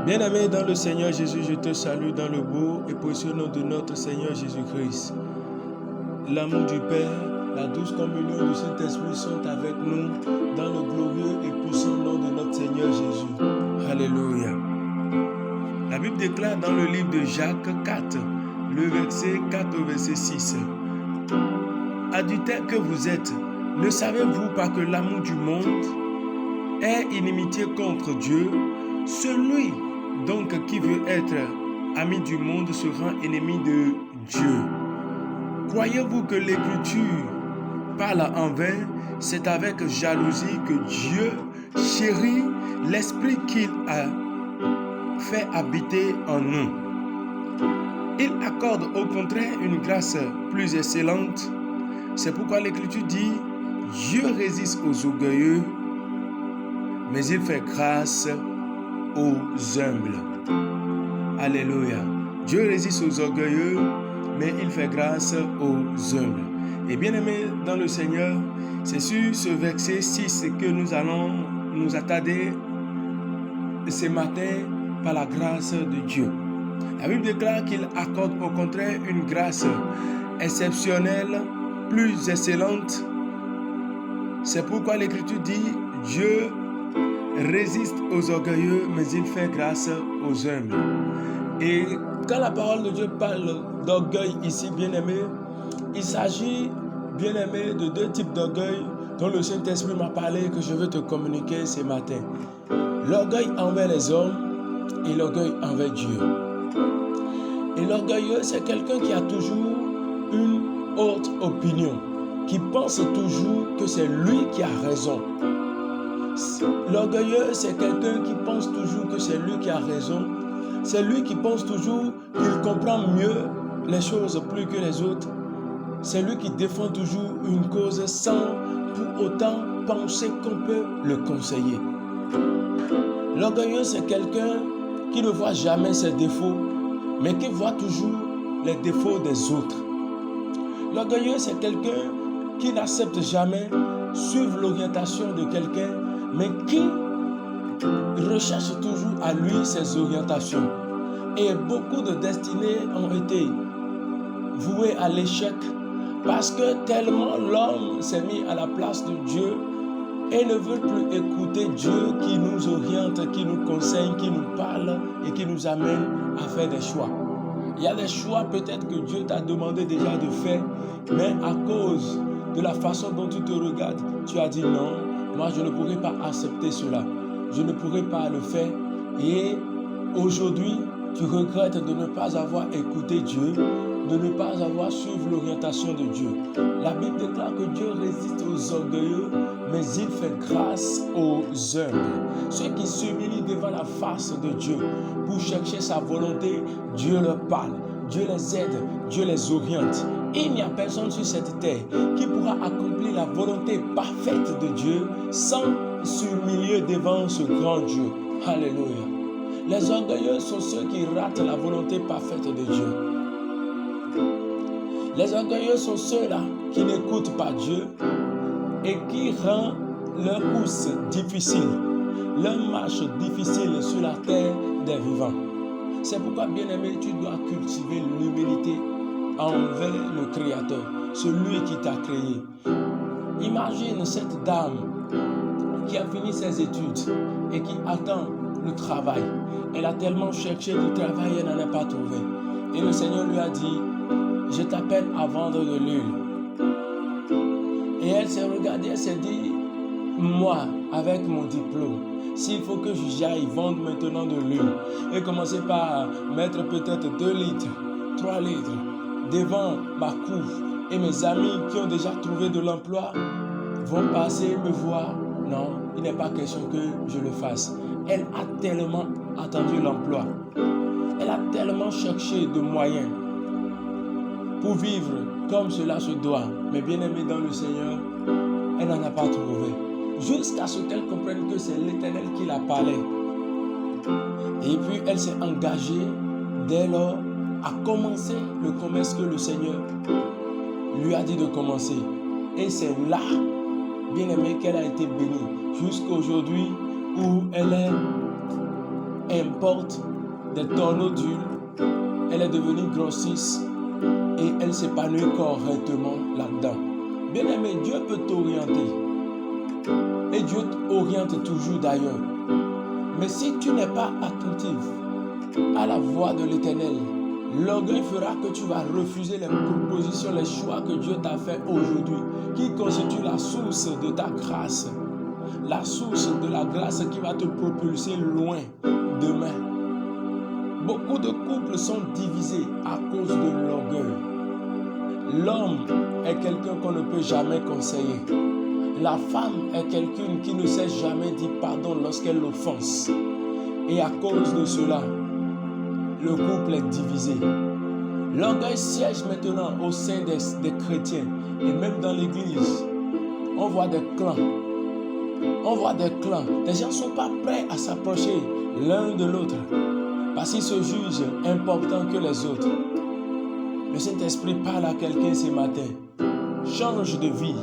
Bien-aimé dans le Seigneur Jésus, je te salue dans le beau et précieux nom de notre Seigneur Jésus-Christ. L'amour du Père, la douce communion du Saint-Esprit sont avec nous dans le glorieux et puissant nom de notre Seigneur Jésus. Alléluia. La Bible déclare dans le livre de Jacques 4, le verset 4 au verset 6. Adultères que vous êtes, ne savez-vous pas que l'amour du monde est inimitié contre Dieu? Celui donc qui veut être ami du monde se rend ennemi de Dieu. Croyez-vous que l'Écriture parle en vain? C'est avec jalousie que Dieu chérit l'esprit qu'il a fait habiter en nous. Il accorde au contraire une grâce plus excellente. C'est pourquoi l'Écriture dit: Dieu résiste aux orgueilleux, mais il fait grâce aux humbles. Alléluia. Dieu résiste aux orgueilleux, mais il fait grâce aux humbles. Et bien aimés dans le Seigneur, c'est sur ce verset 6 que nous allons nous attarder ce matin par la grâce de Dieu. La Bible déclare qu'il accorde au contraire une grâce exceptionnelle, plus excellente. C'est pourquoi l'Écriture dit: Dieu résiste aux orgueilleux, mais il fait grâce aux humbles. Et quand la parole de Dieu parle d'orgueil ici, bien-aimé, il s'agit, bien-aimé, de deux types d'orgueil dont le Saint-Esprit m'a parlé, que je veux te communiquer ce matin. L'orgueil envers les hommes et l'orgueil envers Dieu. Et l'orgueilleux, c'est quelqu'un qui a toujours une haute opinion, qui pense toujours que c'est lui qui a raison. L'orgueilleux, c'est quelqu'un qui pense toujours que c'est lui qui a raison. C'est lui qui pense toujours qu'il comprend mieux les choses plus que les autres. C'est lui qui défend toujours une cause sans pour autant penser qu'on peut le conseiller. L'orgueilleux, c'est quelqu'un qui ne voit jamais ses défauts, mais qui voit toujours les défauts des autres. L'orgueilleux, c'est quelqu'un qui n'accepte jamais suivre l'orientation de quelqu'un, mais qui recherche toujours à lui ses orientations. Et beaucoup de destinées ont été vouées à l'échec parce que tellement l'homme s'est mis à la place de Dieu et ne veut plus écouter Dieu qui nous oriente, qui nous conseille, qui nous parle et qui nous amène à faire des choix. Il y a des choix peut-être que Dieu t'a demandé déjà de faire, mais à cause de la façon dont tu te regardes, tu as dit non, moi je ne pourrai pas accepter cela, je ne pourrai pas le faire. Et aujourd'hui, tu regrettes de ne pas avoir écouté Dieu, de ne pas avoir suivi l'orientation de Dieu. La Bible déclare que Dieu résiste aux orgueilleux, mais il fait grâce aux humbles. Ceux qui s'humilient devant la face de Dieu pour chercher sa volonté, Dieu leur parle, Dieu les aide, Dieu les oriente. Il n'y a personne sur cette terre qui pourra accomplir la volonté parfaite de Dieu sans s'humilier devant ce grand Dieu. Alléluia. Les orgueilleux sont ceux qui ratent la volonté parfaite de Dieu. Les orgueilleux sont ceux-là qui n'écoutent pas Dieu et qui rendent leur course difficile, leur marche difficile sur la terre des vivants. C'est pourquoi, bien-aimé, tu dois cultiver l'humilité envers le Créateur, celui qui t'a créé. Imagine cette dame qui a fini ses études et qui attend le travail. Elle a tellement cherché du travail, elle n'en a pas trouvé. Et le Seigneur lui a dit: je t'appelle à vendre de l'huile. Et elle s'est regardée, elle s'est dit: moi, avec mon diplôme, s'il faut que j'aille vendre maintenant de l'huile et commencer par mettre peut-être 2 litres, 3 litres devant ma cour, et mes amis qui ont déjà trouvé de l'emploi vont passer me voir, non, il n'est pas question que je le fasse. Elle a tellement attendu l'emploi. Elle a tellement cherché de moyens pour vivre comme cela se doit. Mais bien aimée dans le Seigneur, elle n'en a pas trouvé. Jusqu'à ce qu'elle comprenne que c'est l'Éternel qui la parlait. Et puis elle s'est engagée dès lors à commencer le commerce que le Seigneur lui a dit de commencer. Et c'est là, bien aimée, qu'elle a été bénie. Jusqu'à aujourd'hui où elle importe des tonneaux d'huile, elle est devenue grossisse et elle s'épanouit correctement là-dedans. Bien-aimé, Dieu peut t'orienter. Et Dieu t'oriente toujours d'ailleurs. Mais si tu n'es pas attentif à la voix de l'Éternel, l'orgueil fera que tu vas refuser les propositions, les choix que Dieu t'a fait aujourd'hui, qui constituent la source de ta grâce, la source de la grâce qui va te propulser loin demain. Beaucoup de couples sont divisés à cause de l'orgueil. L'homme est quelqu'un qu'on ne peut jamais conseiller. La femme est quelqu'un qui ne sait jamais dire pardon lorsqu'elle l'offense. Et à cause de cela, le couple est divisé. L'orgueil siège maintenant au sein des chrétiens. Et même dans l'église, on voit des clans. On voit des clans. Les gens ne sont pas prêts à s'approcher l'un de l'autre parce qu'ils se jugent importants que les autres. Le Saint-Esprit parle à quelqu'un ce matin. Change de vie.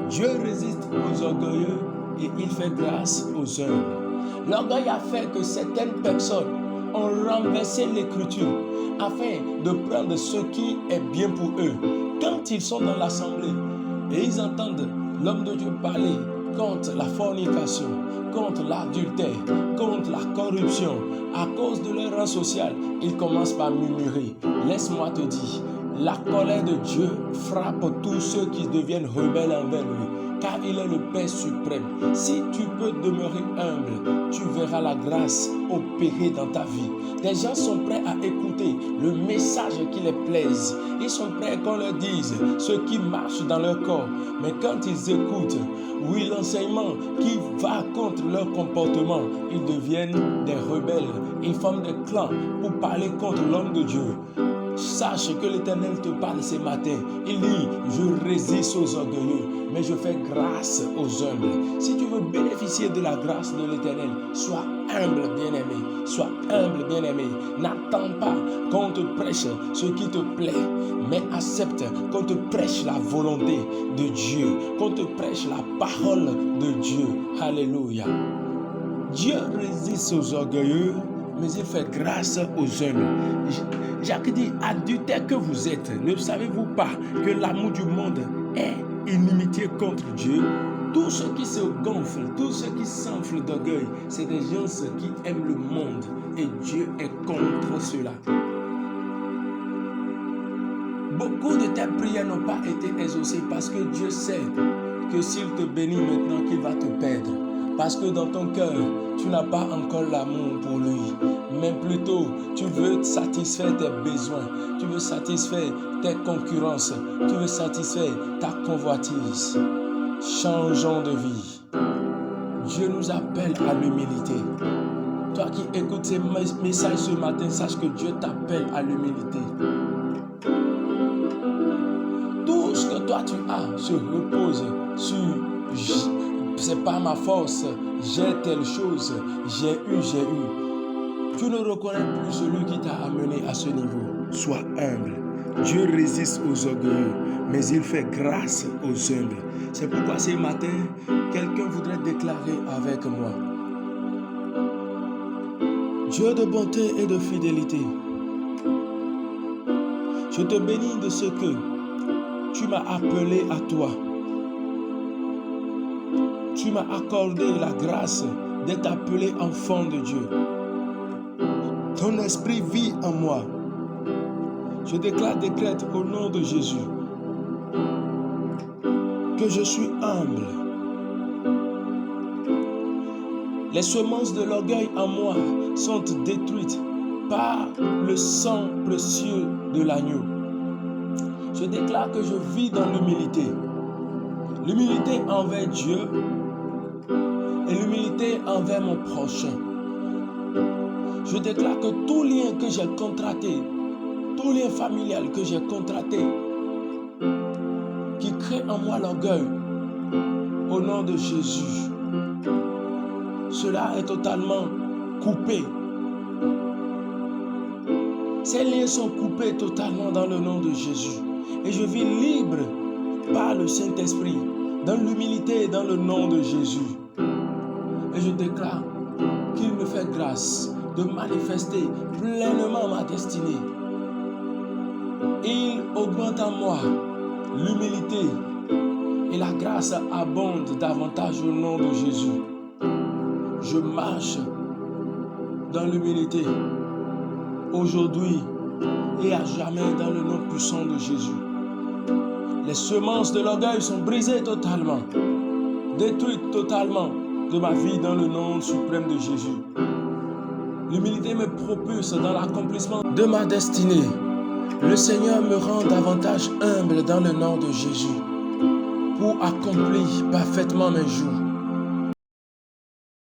Dieu résiste aux orgueilleux et il fait grâce aux humbles. L'orgueil a fait que certaines personnes ont renversé l'écriture afin de prendre ce qui est bien pour eux. Quand ils sont dans l'assemblée et ils entendent l'homme de Dieu parler contre la fornication, contre l'adultère, contre la corruption, à cause de leur rang social, ils commencent par murmurer. Laisse-moi te dire, la colère de Dieu frappe tous ceux qui deviennent rebelles envers lui, car il est le Père suprême. Si tu peux demeurer humble, tu verras la grâce opérer dans ta vie. Des gens sont prêts à écouter le message qui les plaise. Ils sont prêts qu'on leur dise ce qui marche dans leur corps. Mais quand ils écoutent, oui, l'enseignement qui va contre leur comportement, ils deviennent des rebelles. Ils forment des clans pour parler contre l'homme de Dieu. Sache que l'Éternel te parle ce matin. Il dit, je résiste aux orgueilleux, mais je fais grâce aux humbles. Si tu veux bénéficier de la grâce de l'Éternel, sois humble, bien-aimé. Sois humble, bien-aimé. N'attends pas qu'on te prêche ce qui te plaît, mais accepte qu'on te prêche la volonté de Dieu, qu'on te prêche la parole de Dieu. Alléluia. Dieu résiste aux orgueilleux, mais il fait grâce aux humbles. Jacques dit, adultère que vous êtes, ne savez-vous pas que l'amour du monde est inimitié contre Dieu? Tous ceux qui se gonflent, tous ceux qui s'enflent d'orgueil, c'est des gens qui aiment le monde et Dieu est contre cela. Beaucoup de tes prières n'ont pas été exaucées parce que Dieu sait que s'il te bénit maintenant, qu'il va te perdre. Parce que dans ton cœur, tu n'as pas encore l'amour pour lui. Mais plutôt, tu veux satisfaire tes besoins. Tu veux satisfaire tes concurrences. Tu veux satisfaire ta convoitise. Changeons de vie. Dieu nous appelle à l'humilité. Toi qui écoutes ces messages ce matin, sache que Dieu t'appelle à l'humilité. Tout ce que toi tu as se repose sur c'est pas ma force, j'ai telle chose, j'ai eu. Tu ne reconnais plus celui qui t'a amené à ce niveau. Sois humble. Dieu résiste aux orgueilleux, mais il fait grâce aux humbles. C'est pourquoi ce matin, quelqu'un voudrait déclarer avec moi. Dieu de bonté et de fidélité, je te bénis de ce que tu m'as appelé à toi. Tu m'as accordé la grâce d'être appelé enfant de Dieu. Ton esprit vit en moi. Je décrète au nom de Jésus que je suis humble. Les semences de l'orgueil en moi sont détruites par le sang précieux de l'agneau. Je déclare que je vis dans l'humilité. L'humilité envers Dieu et l'humilité envers mon prochain. Je déclare que tout lien que j'ai contracté, tout lien familial que j'ai contracté, qui crée en moi l'orgueil, au nom de Jésus, cela est totalement coupé. Ces liens sont coupés totalement dans le nom de Jésus. Et je vis libre par le Saint-Esprit, dans l'humilité et dans le nom de Jésus. Et je déclare qu'il me fait grâce, de manifester pleinement ma destinée. Il augmente en moi l'humilité et la grâce abonde davantage au nom de Jésus. Je marche dans l'humilité aujourd'hui et à jamais dans le nom puissant de Jésus. Les semences de l'orgueil sont brisées totalement, détruites totalement de ma vie dans le nom suprême de Jésus. L'humilité me propulse dans l'accomplissement de ma destinée. Le Seigneur me rend davantage humble dans le nom de Jésus pour accomplir parfaitement mes jours.